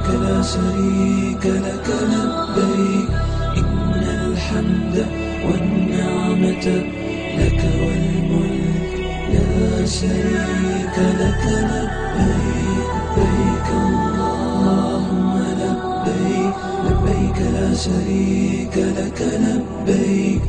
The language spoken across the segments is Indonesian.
لبيك لا شريك لك لبيك إن الحمد والنعمة لك والملك لا شريك لك لبيك لبيك اللهم لبيك لبيك لا شريك لك لبيك.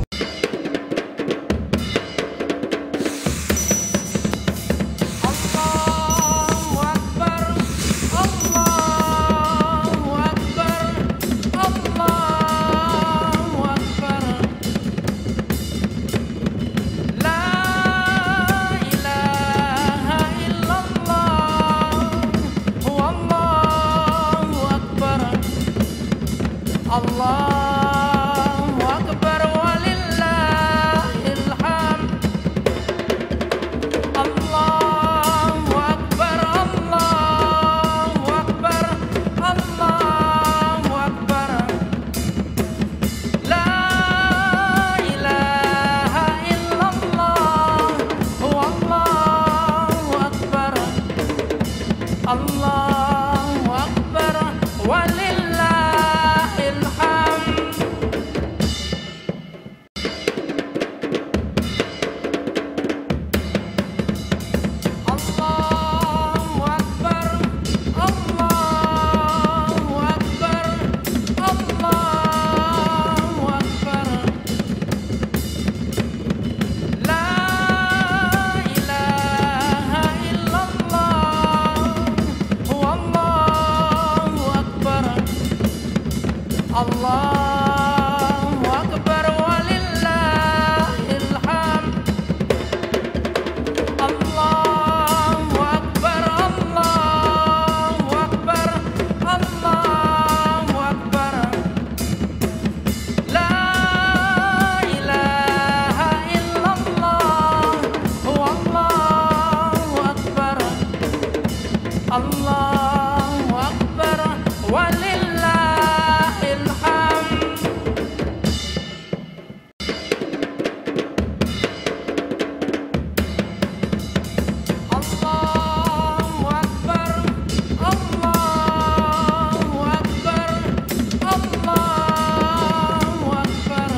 Allahu Akbar walillahil hamd. Allahu Akbar, Allahu Akbar, Allahu Akbar. La ilaha illallah, wallahu akbar. Allahu Akbar walillahil hamd. Allahu Akbar, Allahu Akbar, Allahu Akbar. La ilaha illallah, wallahu akbar. Allahu Akbar walillahil hamd. Allahu Akbar, Allahu Akbar, Allahu Akbar. La ilaha illallah, wallahu akbar. Allahu Akbar walillahil hamd. Allahu Akbar, Allahu Akbar, Allahu Akbar.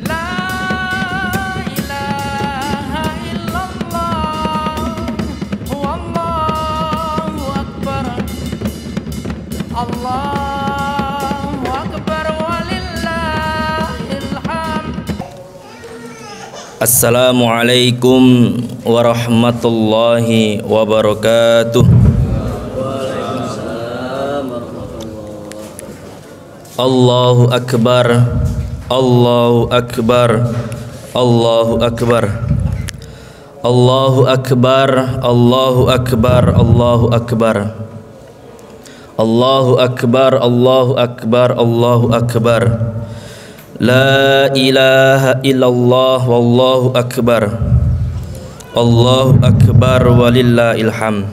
La ilaha illallah, wallahu akbar. Allahu Akbar walillahil hamd. Assalamualaikum warahmatullahi wabarakatuh. Allahu Akbar, Allahu Akbar, Allahu Akbar. Allahu Akbar, Allahu Akbar, Allahu Akbar. Allahu Akbar, Allahu Akbar, Allahu Akbar. La ilaha illallah, wallahu akbar. Allahu Akbar walillahil hamd.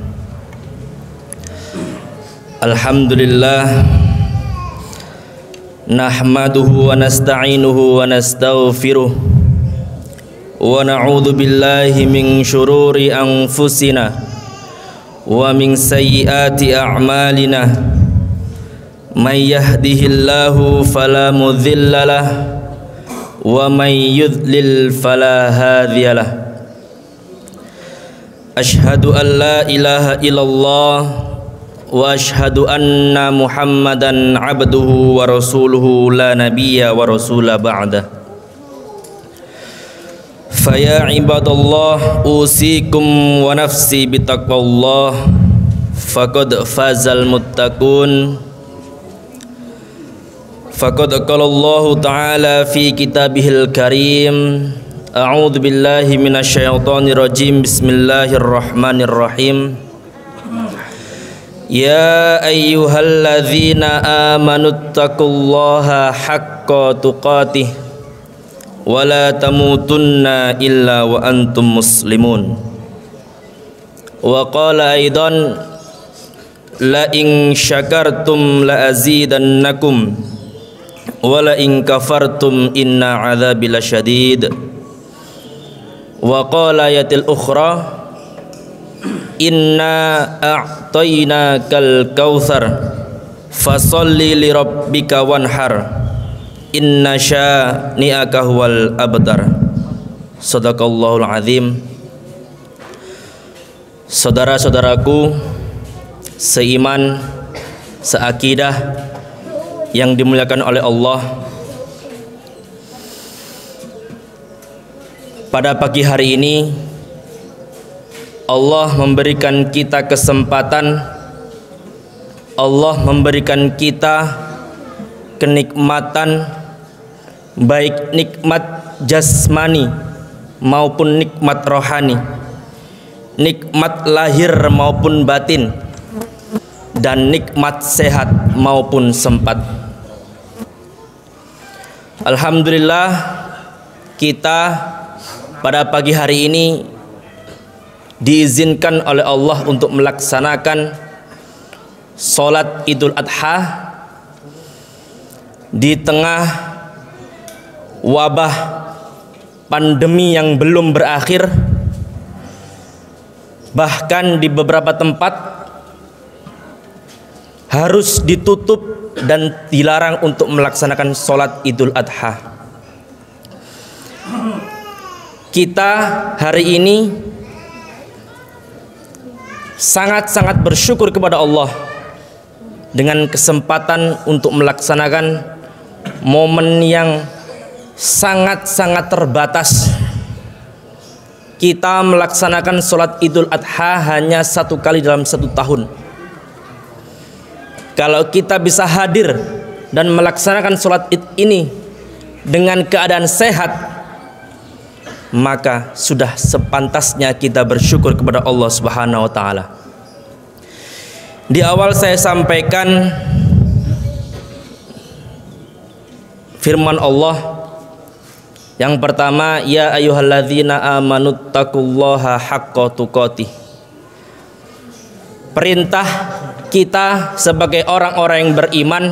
Alhamdulillah, nahmaduhu wa nasta'inuhu wa nastaghfiruh wa na'udzu billahi min syururi anfusina wa min sayyiati a'malina. May yahdihillahu fala mudhillalah wa may yudlil fala hadiyalah. Ashhadu an la ilaha illallah wa ashhadu anna Muhammadan abduhu wa rasuluhu la nabiyya wa rasula ba'da. Faya ibadallah, usikum wa nafsi bitaqwallah, faqad fazal muttaqun. Faqad qala Allah ta'ala fi kitabihil karim. A'udzu billahi minasyaitonir rajim. Bismillahirrahmanirrahim. Ya ayyuhalladzina amanuttaqullaha haqqa tuqatih wa la tamutunna illa wa antum muslimun. Wa qala aidan la in syakartum la azidannakum wala in kafartum inna adzabi lasyadid. Wa qala ayatil ukhra inna a'tainakal kautsar fasholli lirabbika wanhar inna syani'aka huwal abtar. Shadaqallahul azim. Saudara-saudaraku seiman, seakidah yang dimuliakan oleh Allah, pada pagi hari ini Allah memberikan kita kesempatan, Allah memberikan kita kenikmatan, baik nikmat jasmani maupun nikmat rohani, nikmat lahir maupun batin, dan nikmat sehat maupun sempat. Alhamdulillah, kita pada pagi hari ini diizinkan oleh Allah untuk melaksanakan sholat Idul Adha di tengah wabah pandemi yang belum berakhir. Bahkan di beberapa tempat harus ditutup dan dilarang untuk melaksanakan sholat Idul Adha. Kita hari ini sangat-sangat bersyukur kepada Allah dengan kesempatan untuk melaksanakan momen yang sangat-sangat terbatas. Kita melaksanakan sholat Idul Adha hanya satu kali dalam satu tahun. Kalau kita bisa hadir dan melaksanakan sholat Id ini dengan keadaan sehat, maka sudah sepantasnya kita bersyukur kepada Allah Subhanahu wa Ta'ala. Di awal saya sampaikan firman Allah yang pertama, ya ayyuhalladzina amanuttaqullaha haqqa tuqatih. Perintah kita sebagai orang-orang yang beriman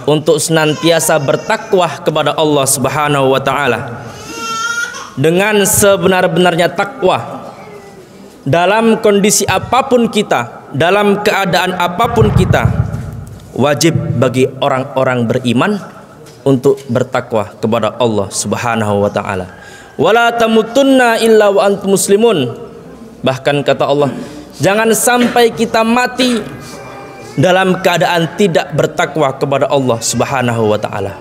untuk senantiasa bertakwa kepada Allah Subhanahu wa Ta'ala dengan sebenar-benarnya takwa dalam kondisi apapun kita, dalam keadaan apapun kita. Wajib bagi orang-orang beriman untuk bertakwa kepada Allah Subhanahu wa Ta'ala. Wala tamutunna illa wa antum muslimun. Bahkan kata Allah, jangan sampai kita mati dalam keadaan tidak bertakwa kepada Allah Subhanahu wa Ta'ala.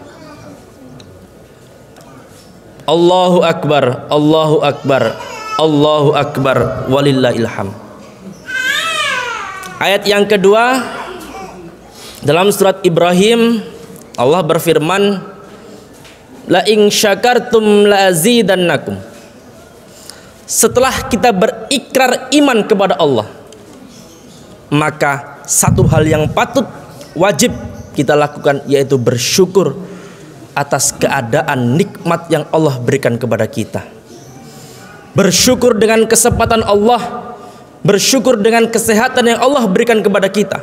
Allahu akbar, Allahu akbar, Allahu akbar, walillahil hamd. Ayat yang kedua dalam surat Ibrahim, Allah berfirman, la in syakartum la azidannakum. Setelah kita berikrar iman kepada Allah, maka satu hal yang patut wajib kita lakukan, yaitu bersyukur atas keadaan nikmat yang Allah berikan kepada kita. Bersyukur dengan kesempatan Allah, bersyukur dengan kesehatan yang Allah berikan kepada kita.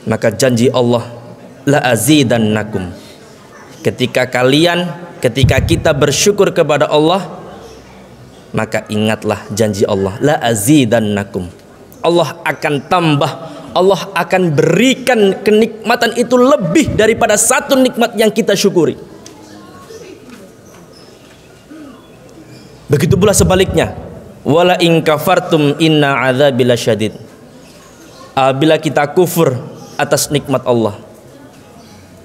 Maka janji Allah, la azidannakum. Ketika kita bersyukur kepada Allah, maka ingatlah janji Allah, la azidannakum. Allah akan tambah, Allah akan berikan kenikmatan itu lebih daripada satu nikmat yang kita syukuri. Begitu pula sebaliknya, wala in kafartum inna adzabi lasyadid. Apabila kita kufur atas nikmat Allah,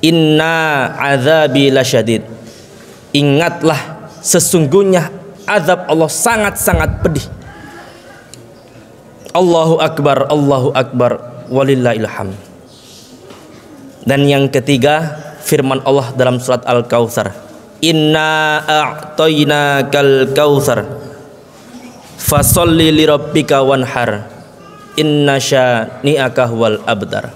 inna adzabi lasyadid, ingatlah sesungguhnya azab Allah sangat-sangat pedih. Allahu akbar, Allahu akbar, walillahil hamd. Dan yang ketiga, firman Allah dalam surat Al-Kautsar, inna a'tainakal kautsar fasholli lirabbika wanhar inna syani'aka huwal abtar.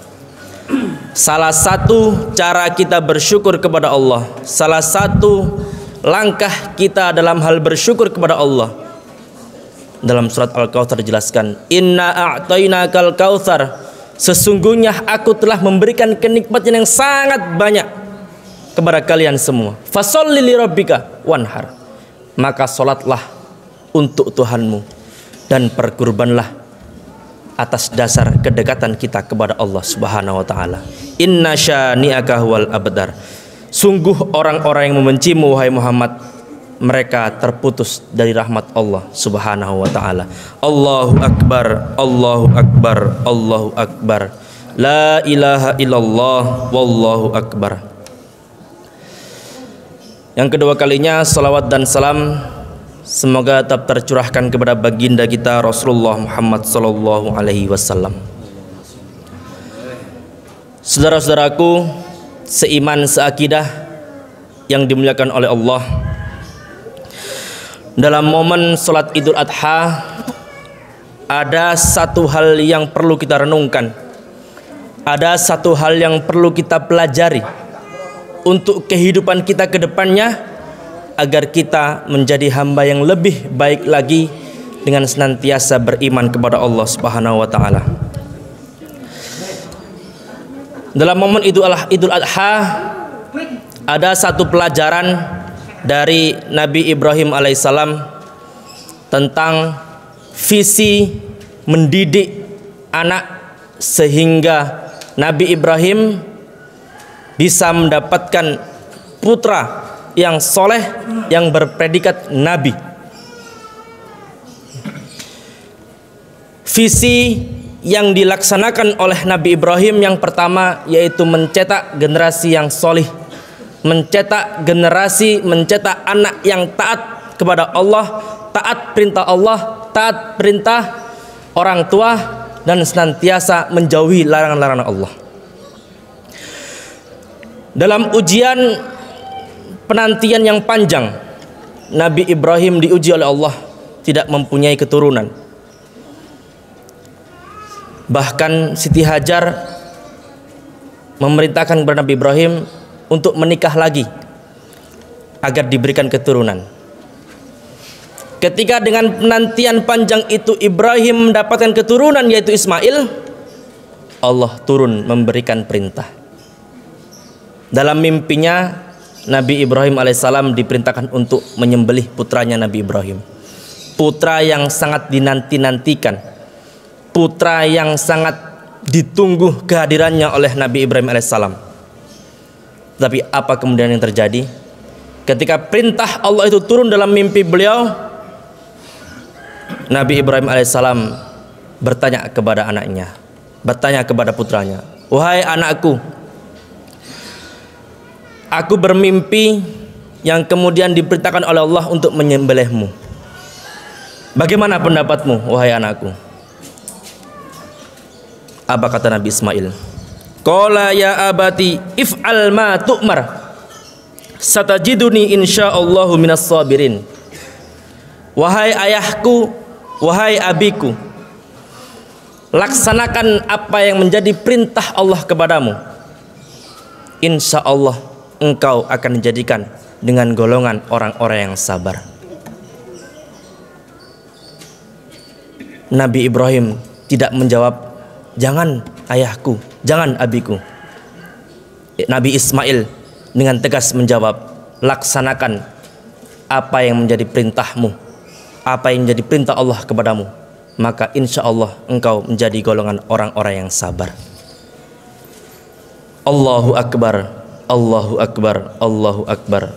Salah satu cara kita bersyukur kepada Allah, salah satu langkah kita dalam hal bersyukur kepada Allah, dalam surat Al-Kautsar dijelaskan, inna a'tainakal kautsar, sesungguhnya aku telah memberikan kenikmatan yang sangat banyak kepada kalian semua. Fasholli lirabbika wanhar, maka salatlah untuk Tuhanmu dan berkurbanlah atas dasar kedekatan kita kepada Allah Subhanahu wa taala. Inna syani'aka huwal abtar. Sungguh orang-orang yang membencimu wahai Muhammad, mereka terputus dari rahmat Allah Subhanahu wa taala. Allahu akbar, Allahu akbar, Allahu akbar. La ilaha illallah, wallahu akbar. Yang kedua kalinya, salawat dan salam semoga tetap tercurahkan kepada baginda kita Rasulullah Muhammad sallallahu alaihi wasallam. Saudara-saudaraku seiman seakidah yang dimuliakan oleh Allah, dalam momen salat Idul Adha ada satu hal yang perlu kita renungkan, ada satu hal yang perlu kita pelajari untuk kehidupan kita ke depannya, agar kita menjadi hamba yang lebih baik lagi dengan senantiasa beriman kepada Allah Subhanahu wa taala. Dalam momen Idul Adha ada satu pelajaran dari Nabi Ibrahim alaihissalam tentang visi mendidik anak sehingga Nabi Ibrahim bisa mendapatkan putra yang soleh yang berpredikat nabi. Visi yang dilaksanakan oleh Nabi Ibrahim yang pertama yaitu mencetak generasi yang soleh, mencetak anak yang taat kepada Allah, taat perintah Allah, taat perintah orang tua, dan senantiasa menjauhi larangan-larangan Allah. Dalam ujian penantian yang panjang, Nabi Ibrahim diuji oleh Allah tidak mempunyai keturunan. Bahkan Siti Hajar memerintahkan kepada Nabi Ibrahim untuk menikah lagi agar diberikan keturunan. Ketika dengan penantian panjang itu Ibrahim mendapatkan keturunan yaitu Ismail, Allah turun memberikan perintah. Dalam mimpinya Nabi Ibrahim alaihissalam diperintahkan untuk menyembelih putranya Nabi Ibrahim, putra yang sangat dinanti-nantikan, putra yang sangat ditunggu kehadirannya oleh Nabi Ibrahim alaihissalam. Tapi apa kemudian yang terjadi? Ketika perintah Allah itu turun dalam mimpi beliau, Nabi Ibrahim alaihissalam bertanya kepada anaknya, bertanya kepada putranya, "Wahai anakku, aku bermimpi yang kemudian diperintahkan oleh Allah untuk menyembelihmu. Bagaimana pendapatmu, wahai anakku?" Apa kata Nabi Ismail? "Qala ya abati if'al ma tu'mar, satajiduni insyaallahu minas sabirin." Wahai ayahku, wahai abiku, laksanakan apa yang menjadi perintah Allah kepadamu. Insya Allah engkau akan dijadikan dengan golongan orang-orang yang sabar. Nabi Ibrahim tidak menjawab, "Jangan ayahku, jangan abiku." Nabi Ismail dengan tegas menjawab, "Laksanakan apa yang menjadi perintahmu, apa yang menjadi perintah Allah kepadamu, maka insya Allah engkau menjadi golongan orang-orang yang sabar." Allahu akbar, Allahu akbar, Allahu akbar.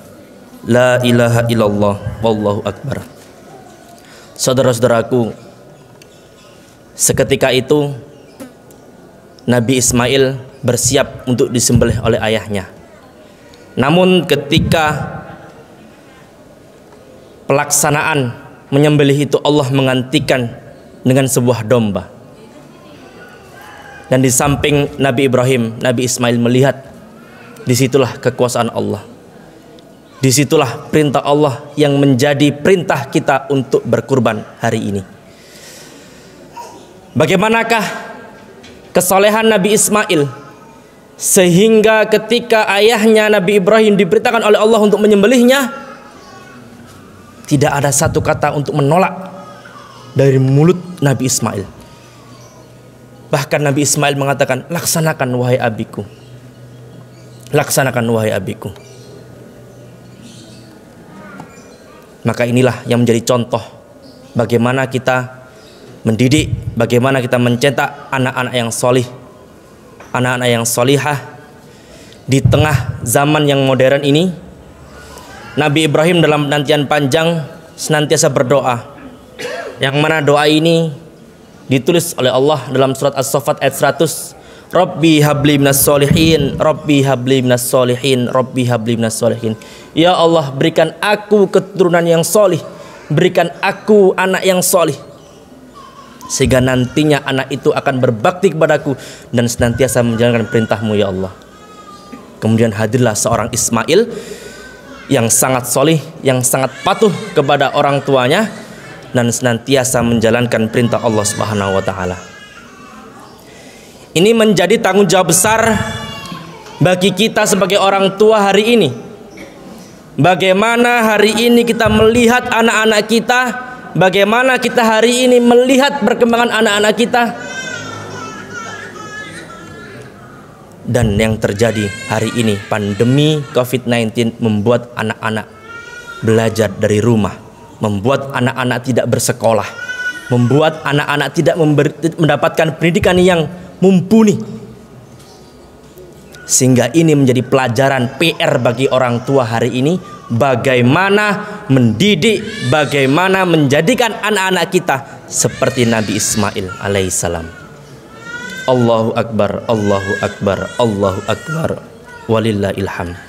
La ilaha illallah, wallahu akbar. Saudara-saudaraku, seketika itu Nabi Ismail bersiap untuk disembelih oleh ayahnya. Namun ketika pelaksanaan menyembelih itu, Allah menggantikan dengan sebuah domba. Dan di samping Nabi Ibrahim, Nabi Ismail melihat, disitulah kekuasaan Allah, disitulah perintah Allah yang menjadi perintah kita untuk berkurban hari ini. Bagaimanakah kesolehan Nabi Ismail sehingga ketika ayahnya Nabi Ibrahim diperintahkan oleh Allah untuk menyembelihnya, tidak ada satu kata untuk menolak dari mulut Nabi Ismail. Bahkan Nabi Ismail mengatakan, "Laksanakan wahai abiku, laksanakan wahai abiku." Maka inilah yang menjadi contoh bagaimana kita mendidik, bagaimana kita mencetak anak-anak yang solih, anak-anak yang solihah. Di tengah zaman yang modern ini, Nabi Ibrahim dalam penantian panjang senantiasa berdoa, yang mana doa ini ditulis oleh Allah dalam surat As-Saffat ayat 100. Rabbi habli minas solihin, Rabbi habli minas solihin, Rabbi habli minas solihin. Ya Allah, berikan aku keturunan yang solih, berikan aku anak yang solih, sehingga nantinya anak itu akan berbakti kepadaku dan senantiasa menjalankan perintahmu ya Allah. Kemudian hadirlah seorang Ismail yang sangat solih, yang sangat patuh kepada orang tuanya dan senantiasa menjalankan perintah Allah Subhanahu wa taala. Ini menjadi tanggung jawab besar bagi kita sebagai orang tua hari ini. Bagaimana hari ini kita melihat anak-anak kita, bagaimana kita hari ini melihat perkembangan anak-anak kita. Dan yang terjadi hari ini, pandemi COVID-19 membuat anak-anak belajar dari rumah, membuat anak-anak tidak bersekolah, membuat anak-anak tidak mendapatkan pendidikan yang mumpuni, sehingga ini menjadi pelajaran PR bagi orang tua hari ini, bagaimana mendidik, bagaimana menjadikan anak-anak kita seperti Nabi Ismail alaihissalam. Allahu Akbar, Allahu Akbar, Allahu Akbar, walillahil hamd.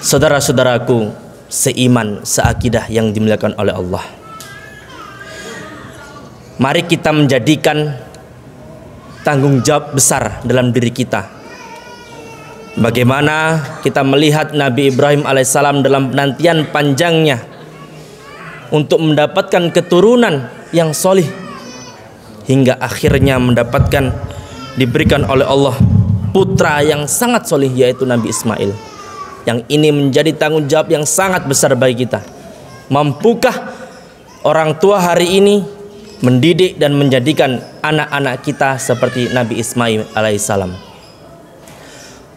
Saudara-saudaraku seiman, seakidah yang dimuliakan oleh Allah, mari kita menjadikan tanggung jawab besar dalam diri kita. Bagaimana kita melihat Nabi Ibrahim alaihissalam dalam penantian panjangnya untuk mendapatkan keturunan yang solih, hingga akhirnya diberikan oleh Allah putra yang sangat solih, yaitu Nabi Ismail. Yang ini menjadi tanggung jawab yang sangat besar bagi kita. Mampukah orang tua hari ini mendidik dan menjadikan anak-anak kita seperti Nabi Ismail alaihissalam?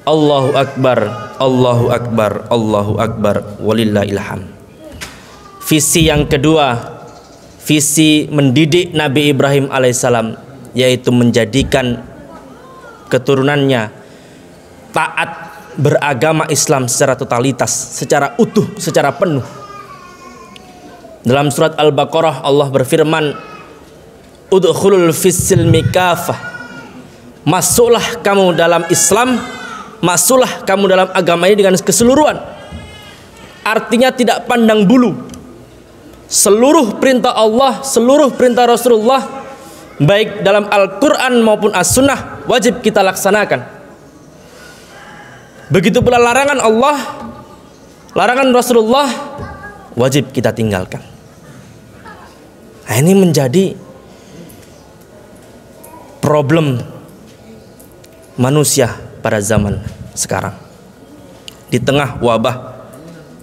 Allahu Akbar, Allahu Akbar, Allahu Akbar, walillahil hamd. Visi yang kedua, visi mendidik Nabi Ibrahim alaihissalam, yaitu menjadikan keturunannya taat beragama Islam secara totalitas, secara utuh, secara penuh. Dalam surat Al-Baqarah Allah berfirman, udkhulul fis-silmi kafah, masuklah kamu dalam Islam, masuklah kamu dalam agama ini dengan keseluruhan. Artinya tidak pandang bulu. Seluruh perintah Allah, seluruh perintah Rasulullah, baik dalam Al-Quran maupun As-Sunnah, wajib kita laksanakan. Begitu pula larangan Allah, larangan Rasulullah, wajib kita tinggalkan. Nah, ini menjadi problem manusia pada zaman sekarang. Di tengah wabah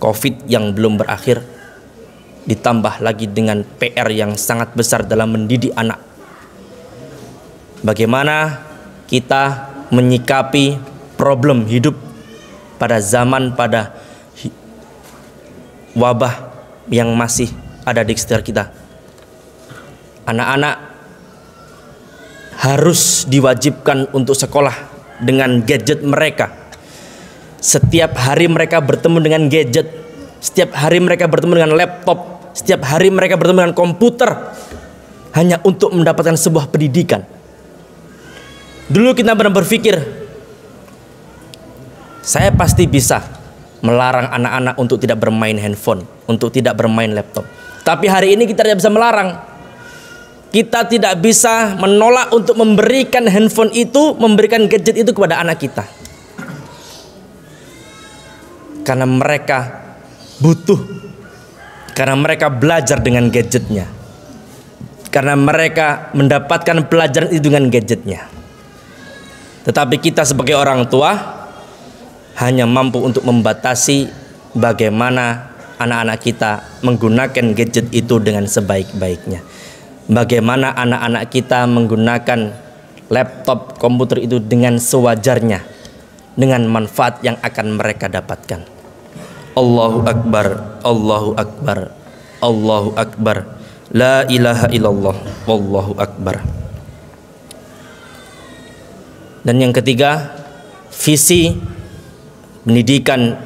COVID yang belum berakhir, ditambah lagi dengan PR yang sangat besar dalam mendidik anak. Bagaimana kita menyikapi problem hidup pada zaman, pada wabah yang masih ada di sekitar kita. Anak-anak harus diwajibkan untuk sekolah dengan gadget mereka. Setiap hari mereka bertemu dengan gadget, setiap hari mereka bertemu dengan laptop, setiap hari mereka bertemu dengan komputer, hanya untuk mendapatkan sebuah pendidikan. Dulu kita pernah berpikir, saya pasti bisa melarang anak-anak untuk tidak bermain handphone, untuk tidak bermain laptop. Tapi hari ini kita tidak bisa melarang. Kita tidak bisa menolak untuk memberikan handphone itu, memberikan gadget itu kepada anak kita. Karena mereka butuh, karena mereka belajar dengan gadgetnya, karena mereka mendapatkan pelajaran itu dengan gadgetnya. Tetapi kita sebagai orang tua hanya mampu untuk membatasi bagaimana anak-anak kita menggunakan gadget itu dengan sebaik-baiknya. Bagaimana anak-anak kita menggunakan laptop, komputer itu dengan sewajarnya, dengan manfaat yang akan mereka dapatkan. Allahu Akbar, Allahu Akbar, Allahu Akbar, La ilaha illallah, wallahu akbar. Dan yang ketiga, visi pendidikan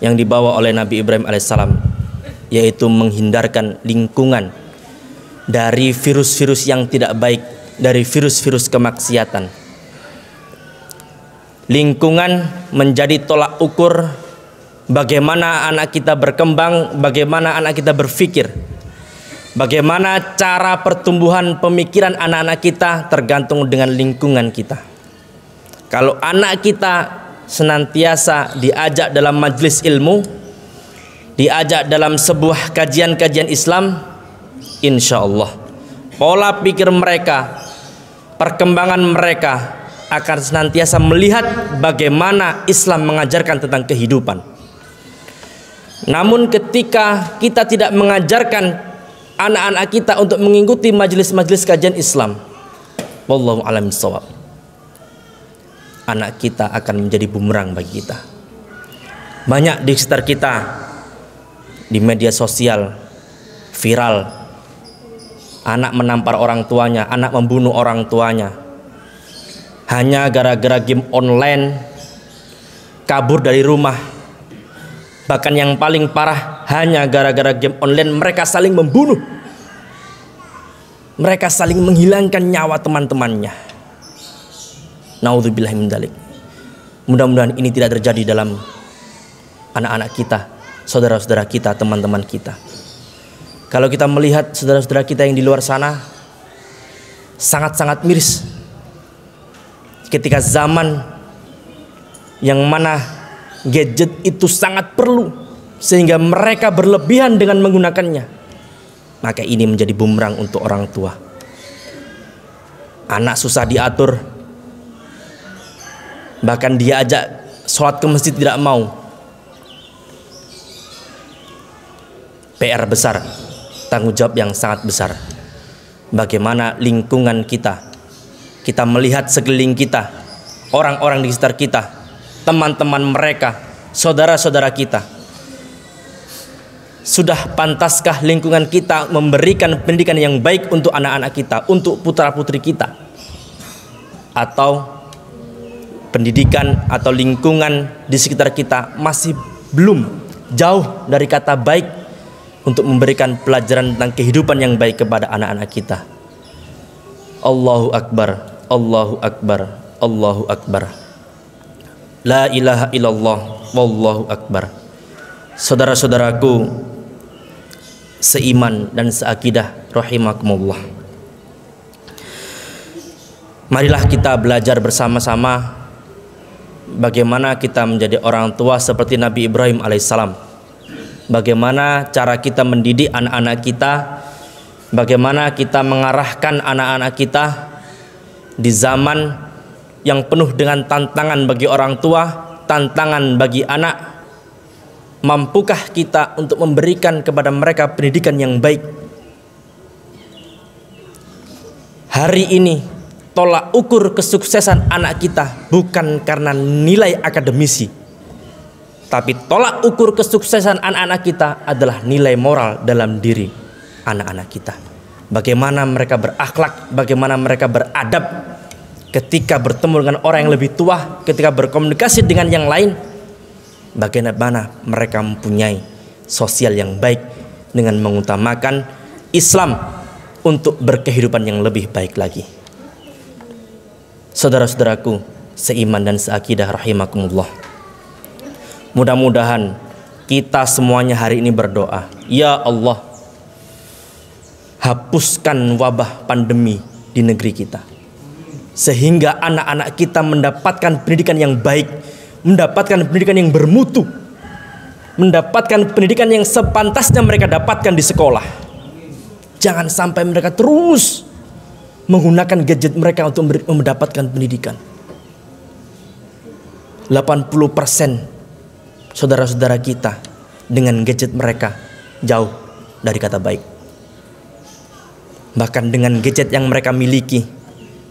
yang dibawa oleh Nabi Ibrahim alaihissalam, yaitu menghindarkan lingkungan dari virus-virus yang tidak baik, dari virus-virus kemaksiatan. Lingkungan menjadi tolak ukur bagaimana anak kita berkembang, bagaimana anak kita berpikir, bagaimana cara pertumbuhan pemikiran anak-anak kita tergantung dengan lingkungan kita. Kalau anak kita senantiasa diajak dalam majelis ilmu, diajak dalam sebuah kajian-kajian Islam, insya Allah pola pikir mereka, perkembangan mereka akan senantiasa melihat bagaimana Islam mengajarkan tentang kehidupan. Namun ketika kita tidak mengajarkan anak-anak kita untuk mengikuti majelis-majelis kajian Islam, wallahu a'lam bishawab, anak kita akan menjadi bumerang bagi kita. Banyak di sekitar kita, di media sosial viral, anak menampar orang tuanya, anak membunuh orang tuanya, hanya gara-gara game online, kabur dari rumah. Bahkan yang paling parah, hanya gara-gara game online mereka saling membunuh, mereka saling menghilangkan nyawa teman-temannya. Naudzubillah min dzalik. Mudah-mudahan ini tidak terjadi dalam anak-anak kita, saudara-saudara kita, teman-teman kita. Kalau kita melihat saudara-saudara kita yang di luar sana, sangat-sangat miris ketika zaman yang mana gadget itu sangat perlu sehingga mereka berlebihan dengan menggunakannya, maka ini menjadi bumerang untuk orang tua. Anak susah diatur, bahkan dia ajak sholat ke masjid tidak mau. PR besar, tanggung jawab yang sangat besar. Bagaimana lingkungan kita melihat sekeliling kita, orang-orang di sekitar kita, teman-teman mereka, saudara-saudara kita. Sudah pantaskah lingkungan kita memberikan pendidikan yang baik untuk anak-anak kita, untuk putra-putri kita? Atau pendidikan atau lingkungan di sekitar kita masih belum jauh dari kata baik untuk memberikan pelajaran tentang kehidupan yang baik kepada anak-anak kita? Allahu Akbar, Allahu Akbar, Allahu Akbar. La ilaha illallah, wallahu akbar. Saudara-saudaraku seiman dan seakidah rahimakumullah, marilah kita belajar bersama-sama bagaimana kita menjadi orang tua seperti Nabi Ibrahim alaihissalam. Bagaimana cara kita mendidik anak-anak kita, bagaimana kita mengarahkan anak-anak kita di zaman yang penuh dengan tantangan bagi orang tua, tantangan bagi anak. Mampukah kita untuk memberikan kepada mereka pendidikan yang baik? Hari ini tolak ukur kesuksesan anak kita bukan karena nilai akademisi, tapi tolak ukur kesuksesan anak-anak kita adalah nilai moral dalam diri anak-anak kita. Bagaimana mereka berakhlak, bagaimana mereka beradab ketika bertemu dengan orang yang lebih tua, ketika berkomunikasi dengan yang lain, bagaimana mereka mempunyai sosial yang baik dengan mengutamakan Islam untuk berkehidupan yang lebih baik lagi. Saudara-saudaraku seiman dan seakidah rahimakumullah, mudah-mudahan kita semuanya hari ini berdoa, ya Allah, hapuskan wabah pandemi di negeri kita, sehingga anak-anak kita mendapatkan pendidikan yang baik, mendapatkan pendidikan yang bermutu, mendapatkan pendidikan yang sepantasnya mereka dapatkan di sekolah. Jangan sampai mereka terus menggunakan gadget mereka untuk mendapatkan pendidikan. 80% saudara-saudara kita dengan gadget mereka jauh dari kata baik. Bahkan dengan gadget yang mereka miliki,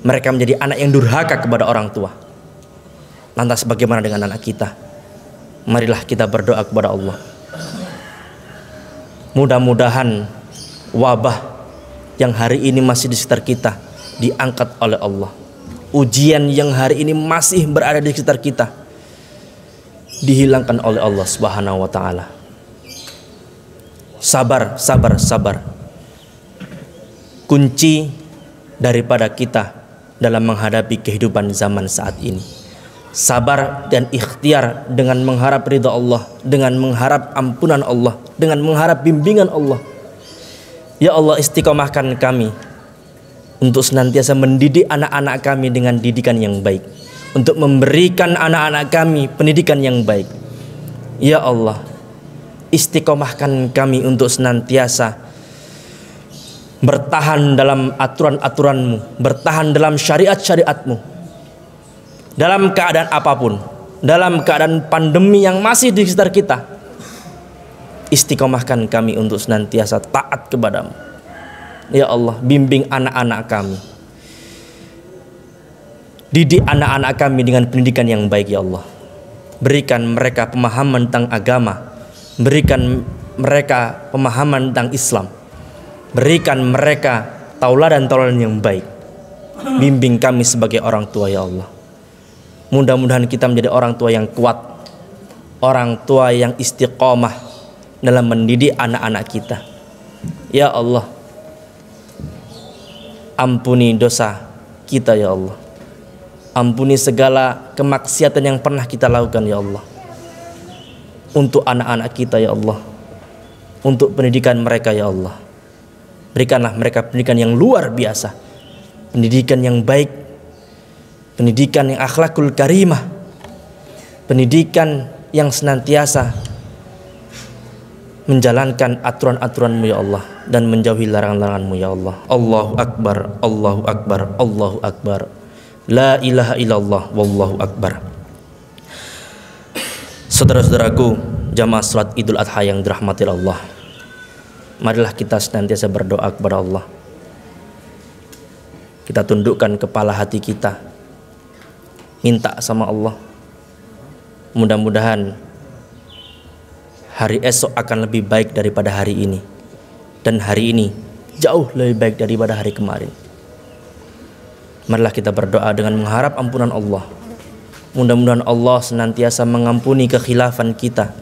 mereka menjadi anak yang durhaka kepada orang tua. Lantas bagaimana dengan anak kita? Marilah kita berdoa kepada Allah. Mudah-mudahan wabah yang hari ini masih di sekitar kita diangkat oleh Allah. Ujian yang hari ini masih berada di sekitar kita dihilangkan oleh Allah Subhanahu wa taala. Sabar, sabar, sabar. Kunci daripada kita dalam menghadapi kehidupan zaman saat ini. Sabar dan ikhtiar dengan mengharap ridha Allah, dengan mengharap ampunan Allah, dengan mengharap bimbingan Allah. Ya Allah, istiqomahkan kami untuk senantiasa mendidik anak-anak kami dengan didikan yang baik, untuk memberikan anak-anak kami pendidikan yang baik. Ya Allah, istiqomahkan kami untuk senantiasa bertahan dalam aturan-aturan-Mu, bertahan dalam syariat-syariat-Mu, dalam keadaan apapun, dalam keadaan pandemi yang masih di sekitar kita. Istiqomahkan kami untuk senantiasa taat kepada-Mu. Ya Allah, bimbing anak-anak kami, didik anak-anak kami dengan pendidikan yang baik. Ya Allah, berikan mereka pemahaman tentang agama, berikan mereka pemahaman tentang Islam, berikan mereka tauladan-tauladan yang baik. Bimbing kami sebagai orang tua. Ya Allah, mudah-mudahan kita menjadi orang tua yang kuat, orang tua yang istiqomah dalam mendidik anak-anak kita. Ya Allah, ampuni dosa kita ya Allah. Ampuni segala kemaksiatan yang pernah kita lakukan ya Allah. Untuk anak-anak kita ya Allah, untuk pendidikan mereka ya Allah, berikanlah mereka pendidikan yang luar biasa, pendidikan yang baik, pendidikan yang akhlakul karimah, pendidikan yang senantiasa menjalankan aturan-aturan-Mu ya Allah dan menjauhi larangan-larangan-Mu ya Allah. Allahu Akbar, Allahu Akbar, Allahu Akbar. La ilaha illallah, wallahu akbar. Saudara-saudaraku, jamaah salat Idul Adha yang dirahmati Allah, marilah kita senantiasa berdoa kepada Allah. Kita tundukkan kepala hati kita, minta sama Allah, mudah-mudahan hari esok akan lebih baik daripada hari ini, dan hari ini jauh lebih baik daripada hari kemarin. Marilah kita berdoa dengan mengharap ampunan Allah. Mudah-mudahan Allah senantiasa mengampuni kekhilafan kita,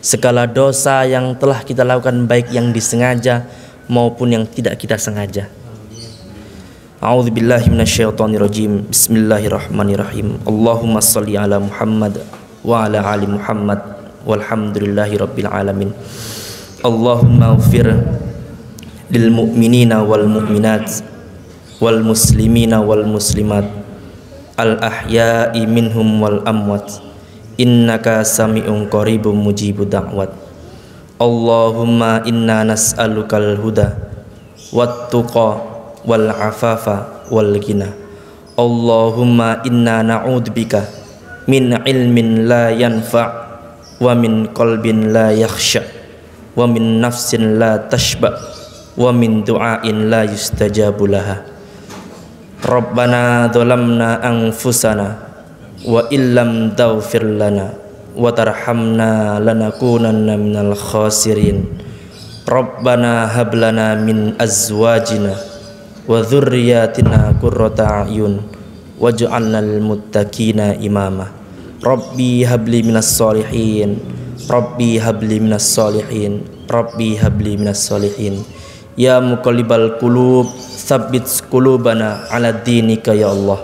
segala dosa yang telah kita lakukan, baik yang disengaja maupun yang tidak kita sengaja. A'udzubillahi minasyaitonirrajim. Bismillahirrahmanirrahim. Allahumma shalli ala Muhammad wa ala ali Muhammad walhamdulillahi rabbil alamin. Allahumma ighfir lil mu'minina wal mu'minat wal muslimina wal muslimat al ahya'i minhum wal amwat innaka sami'un qaribun mujibud da'wat. Allahumma inna nas'alukal huda wat tuqa wal afafa wal ghina. Allahumma inna na'udzubika min ilmin la yanfa' wa min qalbin la yakhsha wa min nafsin la tashba wa min du'ain la yustajabu laha. Rabbana dzalamna anfusana wa illam taghfir lana wa tarhamna lanakunanna minal khasirin. Rabbana hab lana min azwajina wa dzurriyyatina qurrata a'yun waj'alna lil muttaqina imama. Rabbi habli minas solihin, Rabbi habli minas solihin, Rabbi habli minas solihin. Ya muqallibal qulub, tsabbit qulubana ala dinika ya Allah.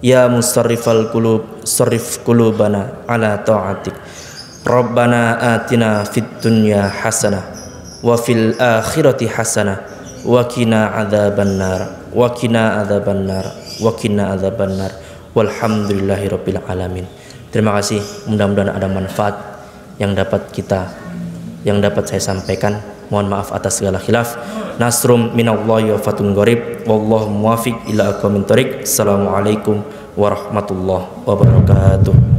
Ya musarrifal qulub, sarrif qulubana ala ta'atik. Rabbana atina fid dunya hasanah wa fil akhirati hasanah wa qina adzabannar, wa qina adzabannar, wa qina adzabannar. Walhamdulillahi rabbil alamin. Terima kasih, mudah-mudahan ada manfaat yang dapat saya sampaikan. Mohon maaf atas segala khilaf. Nasrum minallahi wa fatun gharib, wallahu muwafiq ila aqwamit thoriq. Assalamualaikum warahmatullahi wabarakatuh.